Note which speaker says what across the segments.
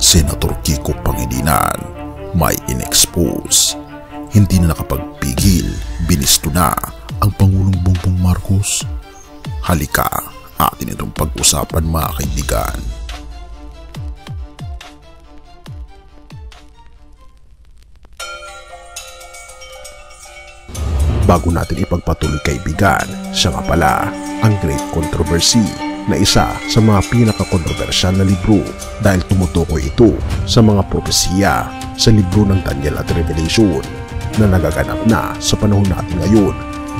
Speaker 1: Senator Kiko Pangilinan may inexpose. Hindi na nakapagpigil, binisto na ang Pangulong Bongbong Marcos. Halika, atin itong pag-usapan mga kaibigan. Bago natin ipagpatuloy kaibigan, siya nga pala ang Great Controversy na isa sa mga pinaka-kontrobersyal na libro dahil tumutukoy ito sa mga propesiya sa libro ng Daniel at Revelation na nagaganap na sa panahon natin ngayon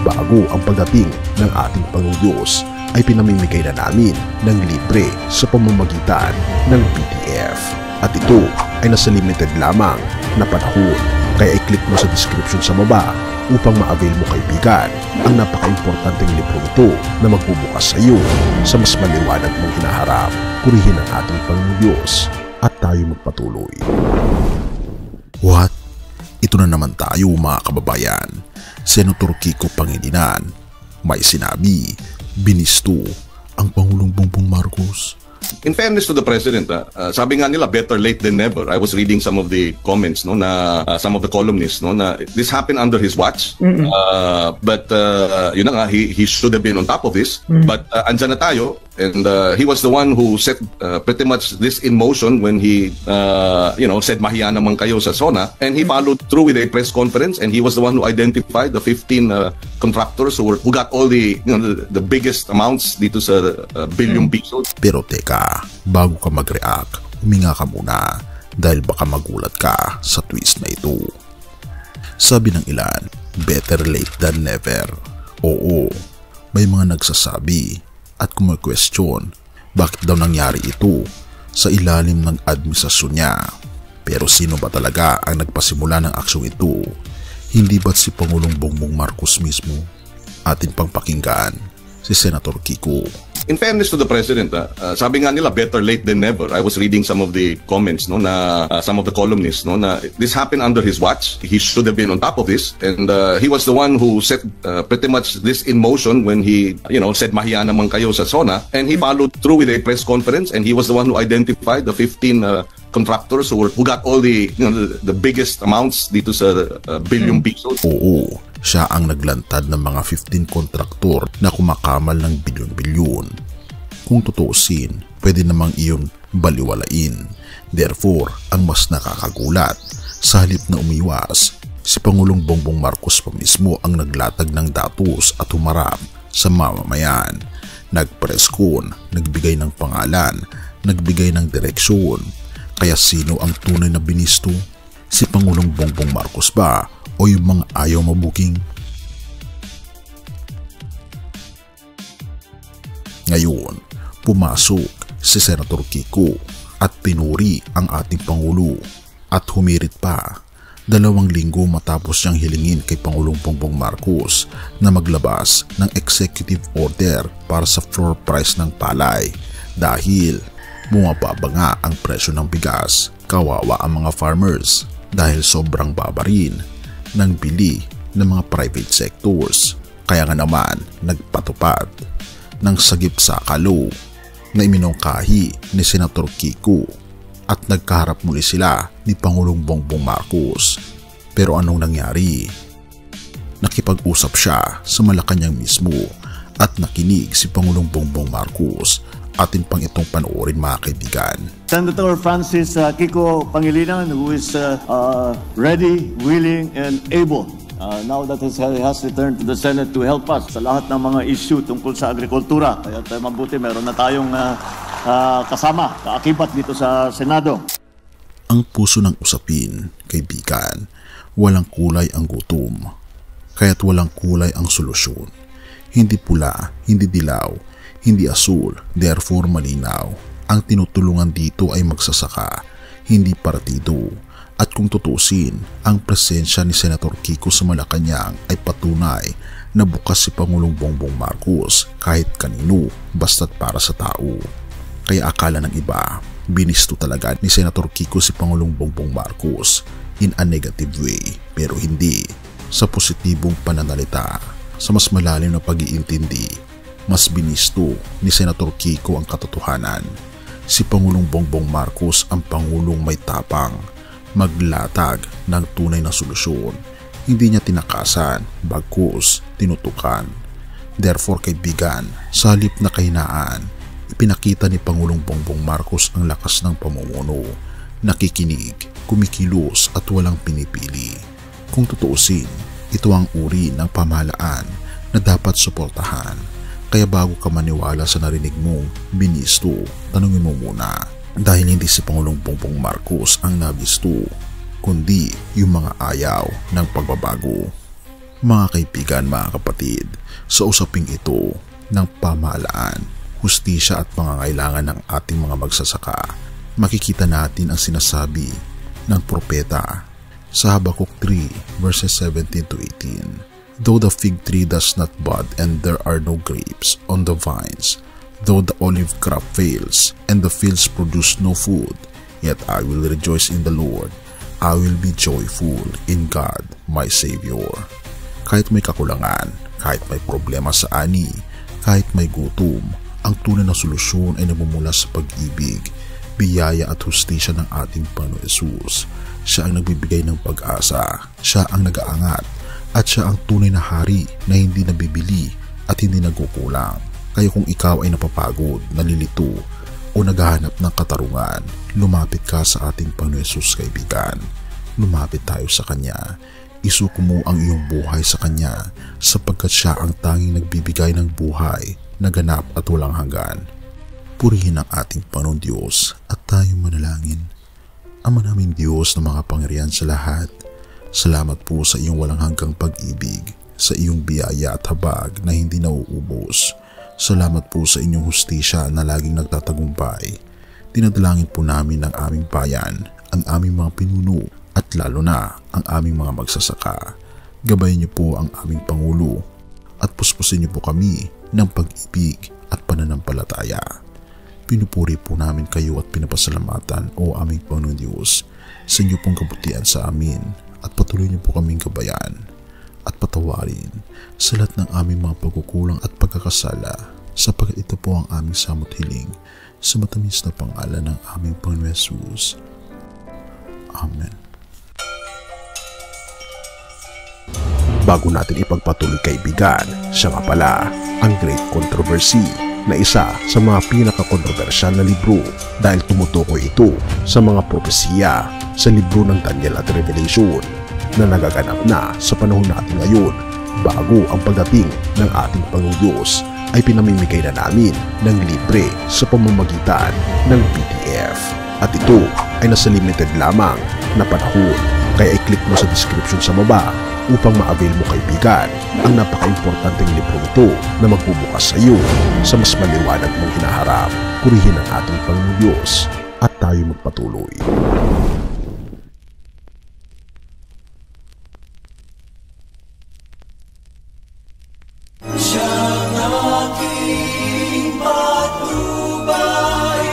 Speaker 1: bago ang pagdating ng ating Panginoong Diyos ay pinamimigay na namin ng libre sa pamamagitan ng PDF. At ito ay nasa limited lamang na panahon, kaya i-click mo sa description sa baba upang ma-avail mo kaibigan ang napaka-importanteng libro ito na magbubukas sa iyo sa mas maliwanag mong hinaharap. Purihin ang ating Panginoong Diyos at tayo magpatuloy. What? Ito na naman tayo mga kababayan. Senator Kiko Pangilinan may sinabi, binisto ang Pangulong Bongbong Marcos.
Speaker 2: In fairness to the President, sabi nga nila better late than never. I was reading some of the comments, no, na some of the columnists, no, na this happened under his watch. But yun na nga, he should have been on top of this. But andyan na tayo, and he was the one who set pretty much this in motion when he said mahiya naman kayo sa SONA, and he followed through with a press conference, and he was the one who identified the 15 contractors who got all the the biggest amounts dito sa billion pesos.
Speaker 1: Pero teka, bago ka mag-react, huminga ka muna dahil baka magulat ka sa twist na ito. Sabi ng ilan, better late than never. Oo, may mga nagsasabi at kumu-question bakit daw nangyari ito sa ilalim ng administrasyon niya. Pero sino ba talaga ang nagpasimula ng aksyong ito? Hindi ba't si Pangulong Bongbong Marcos mismo? Atin pang pakinggan si Senator Kiko.
Speaker 2: In fairness to the President, sabi nga nila better late than never. I was reading some of the comments, no, na some of the columnists, no, na this happened under his watch. He should have been on top of this, and he was the one who set pretty much this in motion when he said mahiya naman kayo sa SONA, and he followed through with a press conference, and he was the one who identified the 15 contractors who got all the the biggest amounts dito sa billion pesos.
Speaker 1: Oo, siya ang naglantad ng mga 15 kontraktor na kumakamal ng bilyon-bilyon. Kung tutuusin, pwede namang iyon baliwalain. Therefore, ang mas nakakagulat, sa halip na umiwas, si Pangulong Bongbong Marcos pa mismo ang naglatag ng datos at humarap sa mamamayan. Nagpreskon, nagbigay ng pangalan, nagbigay ng direksyon. Kaya sino ang tunay na binisto? Si Pangulong Bongbong Marcos ba o yung mga ayaw mabuking? Ngayon, pumasok si Senator Kiko at pinuri ang ating Pangulo at humirit pa 2 linggo matapos niyang hilingin kay Pangulong Bongbong Marcos na maglabas ng executive order para sa floor price ng palay dahil bumababa nga ang presyo ng bigas. Kawawa ang mga farmers dahil sobrang baba rin ng bili ng mga private sectors. Kaya nga naman nagpatupad ng sagip sa kalo na iminungkahi ni Senator Kiko at nagkaharap muli sila ni Pangulong Bongbong Marcos. Pero anong nangyari? Nakipag-usap siya sa Malacanang mismo at nakinig si Pangulong Bongbong Marcos. Atin pang itong panoorin mga kaibigan.
Speaker 3: Senator Francis Kiko Pangilinan, who is ready, willing, and able now that he has returned to the Senate to help us sa lahat ng mga issue tungkol sa agrikultura. Kaya mabuti meron na tayong kasama, kaakibat dito sa Senado.
Speaker 1: Ang puso ng usapin, kaibigan, walang kulay ang gutom. Kaya't walang kulay ang solusyon. Hindi pula, hindi dilaw, hindi asul, therefore malinaw. Ang tinutulungan dito ay magsasaka, hindi partido. At kung tutusin, ang presensya ni Senator Kiko sa Malacanang ay patunay na bukas si Pangulong Bongbong Marcos kahit kanino basta't para sa tao. Kaya akala ng iba, binisto talaga ni Senator Kiko si Pangulong Bongbong Marcos in a negative way, pero hindi. Sa positibong pananalita, sa mas malalim na pag-iintindi, mas binisto ni Senator Kiko ang katotohanan. Si Pangulong Bongbong Marcos ang Pangulong may tapang, maglatag ng tunay na solusyon. Hindi niya tinakasan, bagkus tinutukan. Therefore kaibigan, sa halip na kahinaan, ipinakita ni Pangulong Bongbong Marcos ang lakas ng pamumuno, nakikinig, kumikilos at walang pinipili. Kung tutuusin, ito ang uri ng pamahalaan na dapat suportahan. Kaya bago ka maniwala sa narinig mong binisto, tanungin mo muna. Dahil hindi si Pangulong Bongbong Marcos ang nabisto, kundi yung mga ayaw ng pagbabago. Mga kaibigan, mga kapatid, sa usaping ito ng pamahalaan, hustisya at pangangailangan ng ating mga magsasaka, makikita natin ang sinasabi ng propeta sa Habakuk 3 verses 17 to 18. Though the fig tree does not bud and there are no grapes on the vines, though the olive crop fails and the fields produce no food, yet I will rejoice in the Lord. I will be joyful in God, my Savior. Kahit may kakulangan, kahit may problema sa ani, kahit may gutom, ang tunay na solusyon ay namumula sa pag-ibig, biyaya at hustisya ng ating Panginoon Hesus. Siya ang nagbibigay ng pag-asa, siya ang nag-aangat, at siya ang tunay na hari na hindi nabibili at hindi nagkukulang. Kaya kung ikaw ay napapagod, nalilito, o naghahanap ng katarungan, lumapit ka sa ating Panginoon Hesus, kaibigan. Lumapit tayo sa Kanya. Isuko mo ang iyong buhay sa Kanya sapagkat siya ang tanging nagbibigay ng buhay na ganap at walang hanggan. Purihin ang ating Panginoon Diyos at tayo manalangin. Ama naming Diyos na mga pangyarihan sa lahat, salamat po sa iyong walang hanggang pag-ibig, sa iyong biyaya at habag na hindi nauubos. Salamat po sa inyong hustisya na laging nagtatagumpay. Dinadalangin po namin ang aming bayan, ang aming mga pinuno, at lalo na ang aming mga magsasaka. Gabayan niyo po ang aming Pangulo at puspusin niyo po kami ng pag-ibig at pananampalataya. Pinupuri po namin kayo at pinapasalamatan, o aming Panginoon Diyos, sa inyo pong kabutihan sa amin, at patuloy niyo po kaming gabayan at patawarin sa lahat ng aming mga pagkukulang at pagkakasala, sapagkat ito po ang aming samot hiling sa matamis na pangalan ng aming Panginoon Hesus. Amen.
Speaker 4: Bago natin ipagpatuloy, kaibigan, siya nga pala ang Great Controversy, na isa sa mga pinaka-kontrobersyal na libro dahil tumutukoy ito sa mga propesiya sa libro ng Daniel at Revelation na nagaganap na sa panahon natin ngayon. Bago ang pagdating ng ating Panginoong Diyos ay pinamimigay na namin ng libre sa pamamagitan ng PDF, at ito ay nasa limited lamang na panahon. Kaya i-click mo sa description sa baba upang ma-avail mo, kaibigan, ang napaka-importanteng libro ito na magbubukas sa iyo sa mas maliwanag mong hinaharap. Purihin ang ating Panginoong Diyos at tayo magpatuloy.
Speaker 5: Siyang aking patnubay,